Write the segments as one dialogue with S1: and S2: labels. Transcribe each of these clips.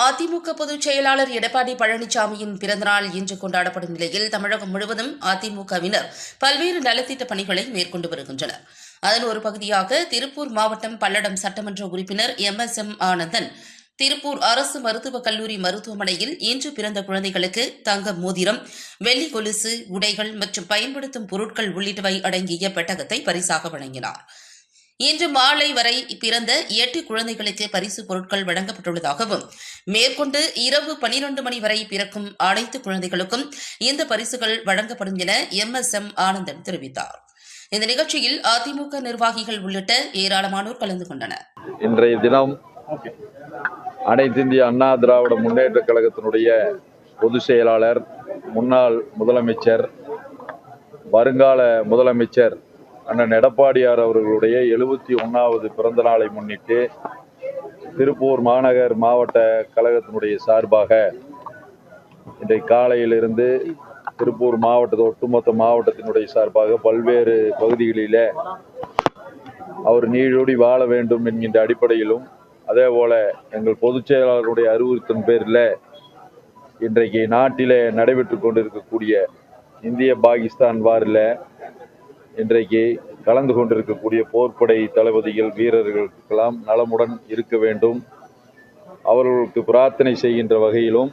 S1: அதிமுக பொதுச் செயலாளர் எடப்பாடி பழனிசாமியின் பிறந்தநாள் இன்று கொண்டாடப்படும் நிலையில் தமிழகம் முழுவதும் அதிமுகவினர் பல்வேறு நலத்திட்டப் பணிகளை மேற்கொண்டு வருகின்றனர். அதன் ஒரு பகுதியாக திருப்பூர் மாவட்டம் பல்லடம் சட்டமன்ற உறுப்பினர் MSM ஆனந்தன் திருப்பூர் அரசு மருத்துவக் கல்லூரி மருத்துவமனையில் இன்று பிறந்த குழந்தைகளுக்கு தங்க மோதிரம், வெள்ளி கொலுசு, உடைகள் மற்றும் பயன்படுத்தும் பொருட்கள் உள்ளிட்டவை அடங்கிய பெட்டகத்தை பரிசாக வழங்கினார். இன்று மாலை வரை பிறந்த 8 குழந்தைகளுக்கு பரிசு பொருட்கள் வழங்கப்பட்டுள்ளதாகவும், மேற்கொண்டு இரவு 12 மணி வரை பிறக்கும் அனைத்து குழந்தைகளுக்கும் இந்த பரிசுகள் வழங்கப்படும் என MSM ஆனந்தன் தெரிவித்தார். இந்த நிகழ்ச்சியில் அதிமுக நிர்வாகிகள் உள்ளிட்ட ஏராளமானோர் கலந்து கொண்டனர்.
S2: இன்றைய தினம் அனைத்து இந்திய அண்ணா திராவிட முன்னேற்ற கழகத்தினுடைய பொதுச் செயலாளர், முன்னாள் முதலமைச்சர், வருங்கால முதலமைச்சர் அண்ணன் எடப்பாடியார் அவர்களுடைய 71வது பிறந்த நாளை முன்னிட்டு திருப்பூர் மாநகர் மாவட்ட கழகத்தினுடைய சார்பாக இன்றைக்கு காலையிலிருந்து திருப்பூர் ஒட்டுமொத்த மாவட்டத்தினுடைய சார்பாக பல்வேறு பகுதிகளில் அவர் நீடூடி வாழ வேண்டும் என்கின்ற அடிப்படையிலும், அதே போல எங்கள் பொதுச் செயலாளருடைய அறிவுறுத்தின் பேரில் இன்றைக்கு நாட்டிலே நடைபெற்று கொண்டிருக்கக்கூடிய இந்திய பாகிஸ்தான் வாரில் இன்றைக்கு கலந்து கொண்டிருக்கக்கூடிய போர்ப்படை தளபதிகள், வீரர்களுக்கெல்லாம் நலமுடன் இருக்க வேண்டும், அவர்களுக்கு பிரார்த்தனை செய்கின்ற வகையிலும்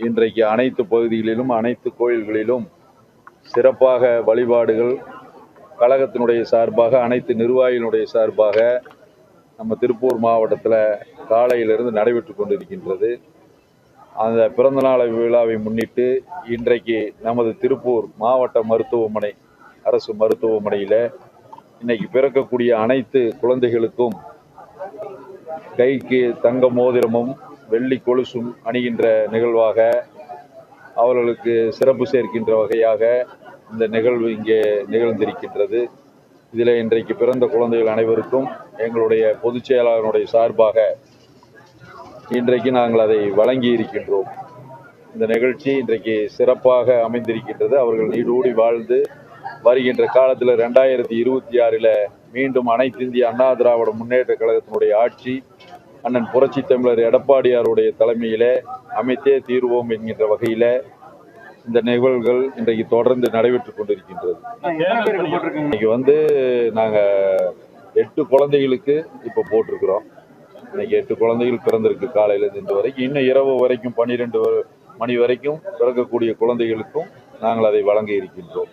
S2: இன்றைக்கு அனைத்து பகுதிகளிலும் அனைத்து கோயில்களிலும் சிறப்பாக வழிபாடுகள் கழகத்தினுடைய சார்பாக, அனைத்து நிர்வாகிகளுடைய சார்பாக நம்ம திருப்பூர் மாவட்டத்தில் காலையிலிருந்து நடைபெற்று கொண்டிருக்கின்றது. அந்த பிறந்தநாள் விழாவை முன்னிட்டு இன்றைக்கு நமது திருப்பூர் மாவட்ட மருத்துவமனை, அரசு மருத்துவமனையில் இன்னைக்கு பிறக்கக்கூடிய அனைத்து குழந்தைகளுக்கும் கைக்கு தங்க மோதிரமும் வெள்ளி கொலுசும் அணிகின்ற நிகழ்வாக, அவர்களுக்கு சிறப்பு சேர்க்கின்ற வகையாக இந்த நிகழ்வு இங்கே நிகழ்ந்திருக்கின்றது. இதில் இன்றைக்கு பிறந்த குழந்தைகள் அனைவருக்கும் எங்களுடைய பொதுச் செயலாளருடைய சார்பாக இன்றைக்கு நாங்கள் அதை வழங்கி இருக்கின்றோம். இந்த நிகழ்ச்சி இன்றைக்கு சிறப்பாக அமைந்திருக்கின்றது. அவர்கள் நீடூடி வாழ்ந்து வருகின்ற காலத்தில் 2026 மீண்டும் அனைத்து இந்திய அண்ணா திராவிட முன்னேற்ற கழகத்தினுடைய ஆட்சி அண்ணன் புரட்சி தமிழர் எடப்பாடியாருடைய தலைமையிலே அமைத்தே தீர்வோம் என்கின்ற வகையில் இந்த நிகழ்வுகள் இன்றைக்கு தொடர்ந்து நடைபெற்று கொண்டிருக்கின்றது. இன்னைக்கு நாங்கள் 8 குழந்தைகளுக்கு இப்போ போட்டிருக்கிறோம். இன்னைக்கு 8 குழந்தைகள் பிறந்திருக்கு காலையிலிருந்து இன்று வரைக்கும். இன்னும் இரவு வரைக்கும் 12 மணி வரைக்கும் பிறக்கக்கூடிய குழந்தைகளுக்கும் நாங்கள் அதை வழங்க இருக்கின்றோம்.